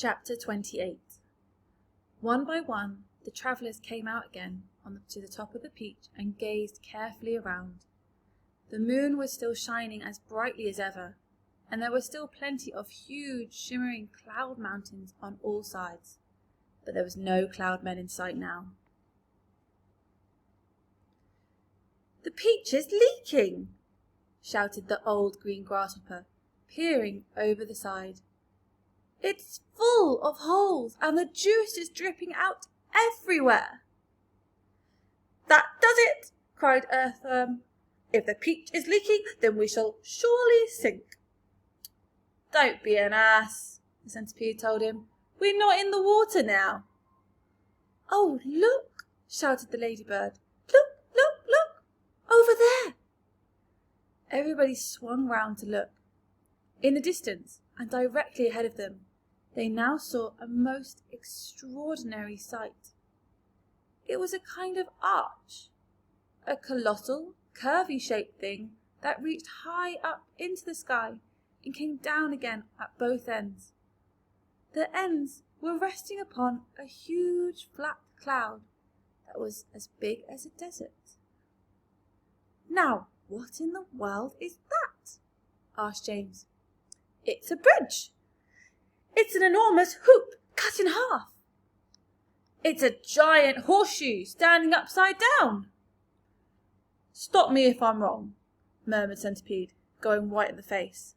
Chapter 28. One by one, the travellers came out again to the top of the peach and gazed carefully around. The moon was still shining as brightly as ever, and there were still plenty of huge, shimmering cloud mountains on all sides, but there was no cloudmen in sight now. "The peach is leaking!" shouted the old green grasshopper, peering over the side. "It's full of holes, and the juice is dripping out everywhere." "That does it!" cried Earthworm. "If the peach is leaking, then we shall surely sink." "Don't be an ass," the centipede told him. "We're not in the water now." "Oh, look!" shouted the ladybird. "Look, look, look! Over there!" Everybody swung round to look. In the distance, and directly ahead of them, they now saw a most extraordinary sight. It was a kind of arch, a colossal, curvy-shaped thing that reached high up into the sky and came down again at both ends. The ends were resting upon a huge flat cloud that was as big as a desert. "Now, what in the world is that?" asked James. "It's a bridge. It's an enormous hoop cut in half." "It's a giant horseshoe standing upside down." "Stop me if I'm wrong," murmured Centipede, going white in the face.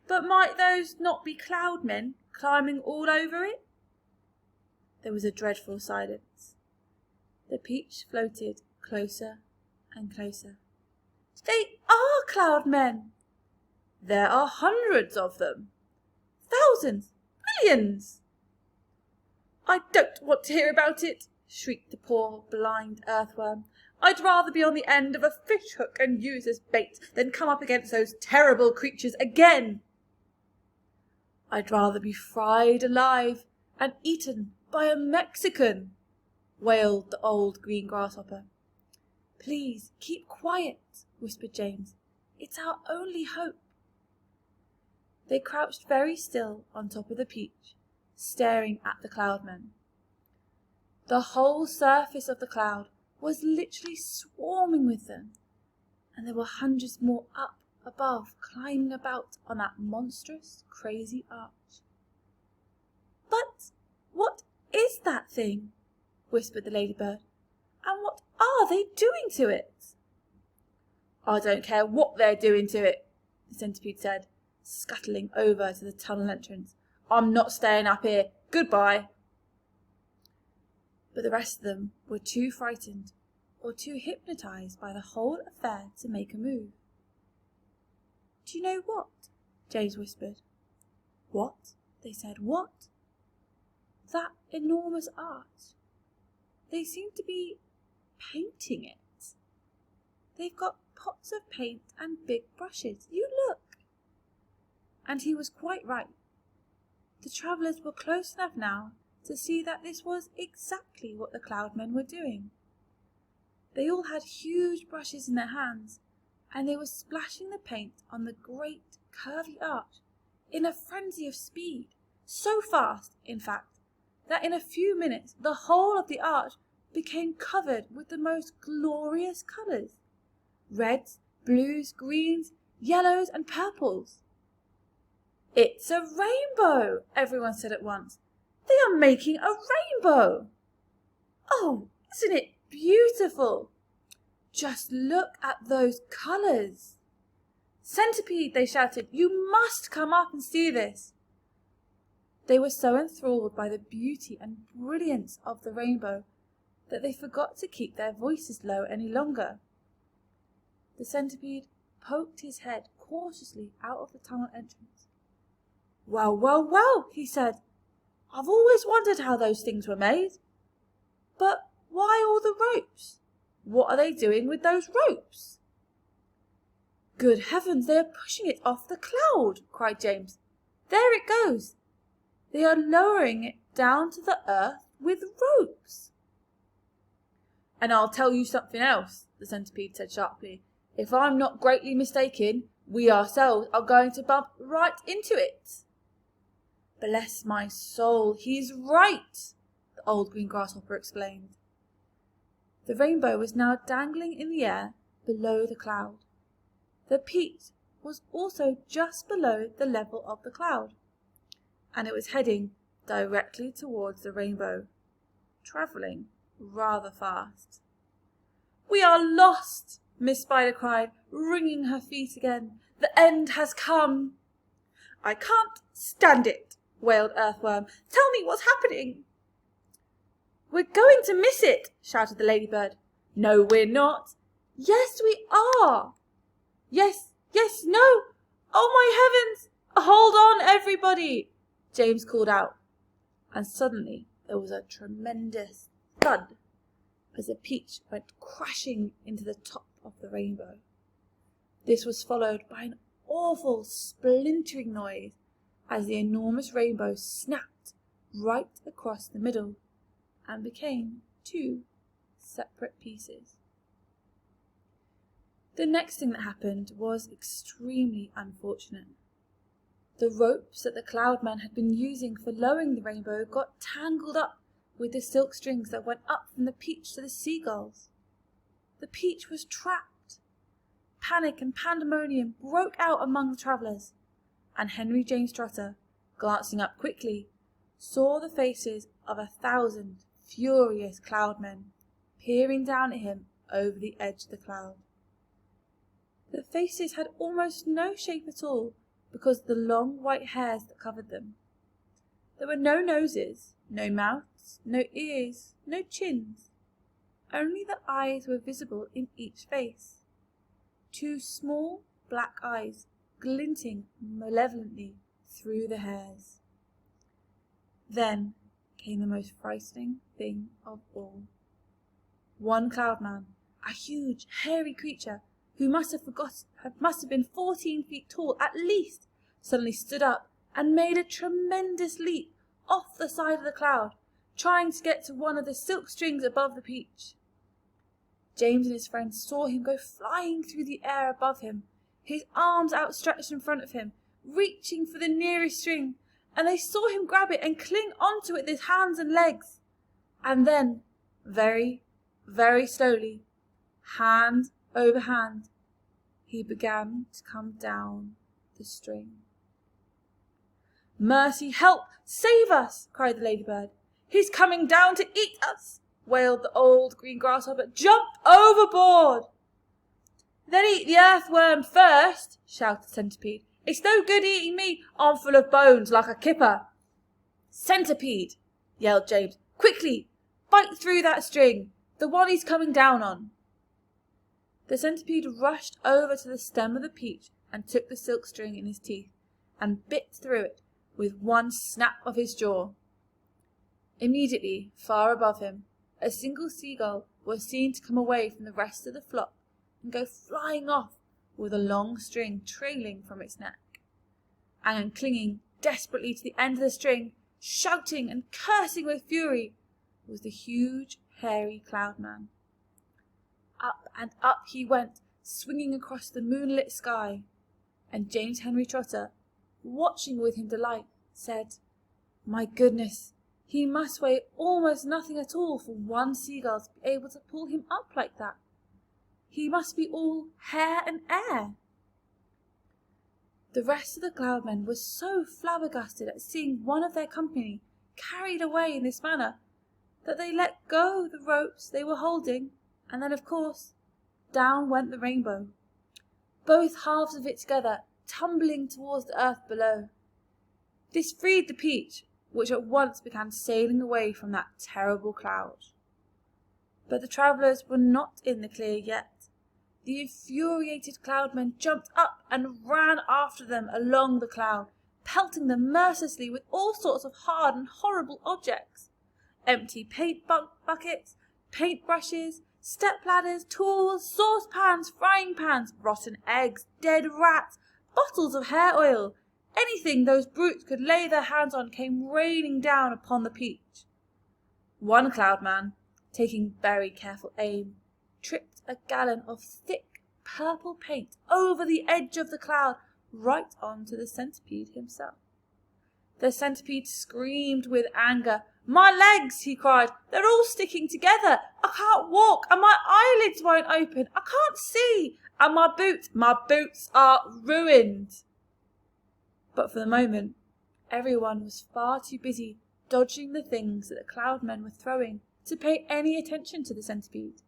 "But might those not be cloudmen climbing all over it?" There was a dreadful silence. The peach floated closer and closer. "They are cloudmen!" "There are hundreds of them." "Thousands! Millions!" "I don't want to hear about it," shrieked the poor blind earthworm. "I'd rather be on the end of a fish hook and used as bait than come up against those terrible creatures again." "I'd rather be fried alive and eaten by a Mexican," wailed the old green grasshopper. "Please keep quiet," whispered James. "It's our only hope." They crouched very still on top of the peach, staring at the cloudmen. The whole surface of the cloud was literally swarming with them, and there were hundreds more up above climbing about on that monstrous, crazy arch. "But what is that thing?" whispered the ladybird. "And what are they doing to it?" "I don't care what they're doing to it," the centipede said, scuttling over to the tunnel entrance. "I'm not staying up here. Goodbye." But the rest of them were too frightened or too hypnotized by the whole affair to make a move. "Do you know what?" James whispered. "What?" they said. "What?" "That enormous arch. They seem to be painting it. They've got pots of paint and big brushes. You look." And he was quite right. The travellers were close enough now to see that this was exactly what the cloudmen were doing. They all had huge brushes in their hands, and they were splashing the paint on the great curvy arch in a frenzy of speed, so fast, in fact, that in a few minutes the whole of the arch became covered with the most glorious colours: reds, blues, greens, yellows, and purples. "It's a rainbow!" everyone said at once. "They are making a rainbow!" "Oh, isn't it beautiful? Just look at those colours!" "Centipede," they shouted, "you must come up and see this." They were so enthralled by the beauty and brilliance of the rainbow that they forgot to keep their voices low any longer. The centipede poked his head cautiously out of the tunnel entrance. "Well, well, well," he said. "I've always wondered how those things were made. But why all the ropes? What are they doing with those ropes?" "Good heavens, they are pushing it off the cloud!" cried James. "There it goes! They are lowering it down to the earth with ropes." "And I'll tell you something else," the centipede said sharply. "If I'm not greatly mistaken, we ourselves are going to bump right into it." Bless my soul, he's right, the old green grasshopper exclaimed. The rainbow was now dangling in the air below the cloud. The peach was also just below the level of the cloud, and it was heading directly towards the rainbow, travelling rather fast. "We are lost!" Miss Spider cried, wringing her feet again. "The end has come!" "I can't stand it!" wailed Earthworm. "Tell me what's happening!" "We're going to miss it!" shouted the ladybird. "No, we're not!" "Yes, we are!" "Yes, yes, no! Oh, my heavens! Hold on, everybody!" James called out, and suddenly there was a tremendous thud as the peach went crashing into the top of the rainbow. This was followed by an awful splintering noise as the enormous rainbow snapped right across the middle and became two separate pieces. The next thing that happened was extremely unfortunate. The ropes that the Cloudmen had been using for lowering the rainbow got tangled up with the silk strings that went up from the peach to the seagulls. The peach was trapped. Panic and pandemonium broke out among the travellers, and Henry James Trotter, glancing up quickly, saw the faces of 1,000 furious Cloudmen peering down at him over the edge of the cloud. The faces had almost no shape at all because of the long white hairs that covered them. There were no noses, no mouths, no ears, no chins. Only the eyes were visible in each face. 2 small black eyes glinting malevolently through the hairs. Then came the most frightening thing of all. One Cloudman, a huge, hairy creature who must have been 14 feet tall at least, suddenly stood up and made a tremendous leap off the side of the cloud, trying to get to one of the silk strings above the peach. James and his friends saw him go flying through the air above him, his arms outstretched in front of him, reaching for the nearest string, and they saw him grab it and cling onto it with his hands and legs. And then, very, very slowly, hand over hand, he began to come down the string. "Mercy, help! Save us!" cried the ladybird. "He's coming down to eat us!" wailed the old green grasshopper. "Jump overboard!" "Then eat the earthworm first!" shouted the centipede. "It's no good eating me, I'm full of bones like a kipper." "Centipede!" yelled James. "Quickly, bite through that string, the one he's coming down on." The centipede rushed over to the stem of the peach and took the silk string in his teeth and bit through it with one snap of his jaw. Immediately, far above him, a single seagull was seen to come away from the rest of the flock and go flying off with a long string trailing from its neck. And clinging desperately to the end of the string, shouting and cursing with fury, was the huge, hairy Cloudman. Up and up he went, swinging across the moonlit sky, and James Henry Trotter, watching with him delight, said, "My goodness, he must weigh almost nothing at all for one seagull to be able to pull him up like that. He must be all hair and air." The rest of the Cloudmen were so flabbergasted at seeing one of their company carried away in this manner that they let go the ropes they were holding, and then, of course, down went the rainbow, both halves of it together tumbling towards the earth below. This freed the peach, which at once began sailing away from that terrible cloud. But the travellers were not in the clear yet. The infuriated Cloudmen jumped up and ran after them along the cloud, pelting them mercilessly with all sorts of hard and horrible objects. Empty paint buckets, paint brushes, step ladders, tools, saucepans, frying pans, rotten eggs, dead rats, bottles of hair oil. Anything those brutes could lay their hands on came raining down upon the peach. One Cloudman, taking very careful aim, tripped a gallon of thick purple paint over the edge of the cloud right onto the centipede himself. The centipede screamed with anger. "My legs," he cried. "They're all sticking together. I can't walk, and my eyelids won't open. I can't see. And my boots are ruined." But for the moment, everyone was far too busy dodging the things that the cloud men were throwing to pay any attention to the centipede.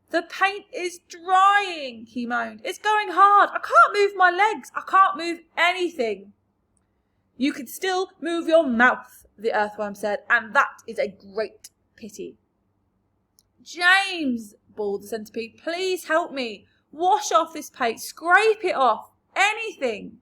"The paint is drying," he moaned. "It's going hard. I can't move my legs. I can't move anything." "You can still move your mouth," the earthworm said, "and that is a great pity." "James," bawled the centipede, "please help me. Wash off this paint. Scrape it off. Anything."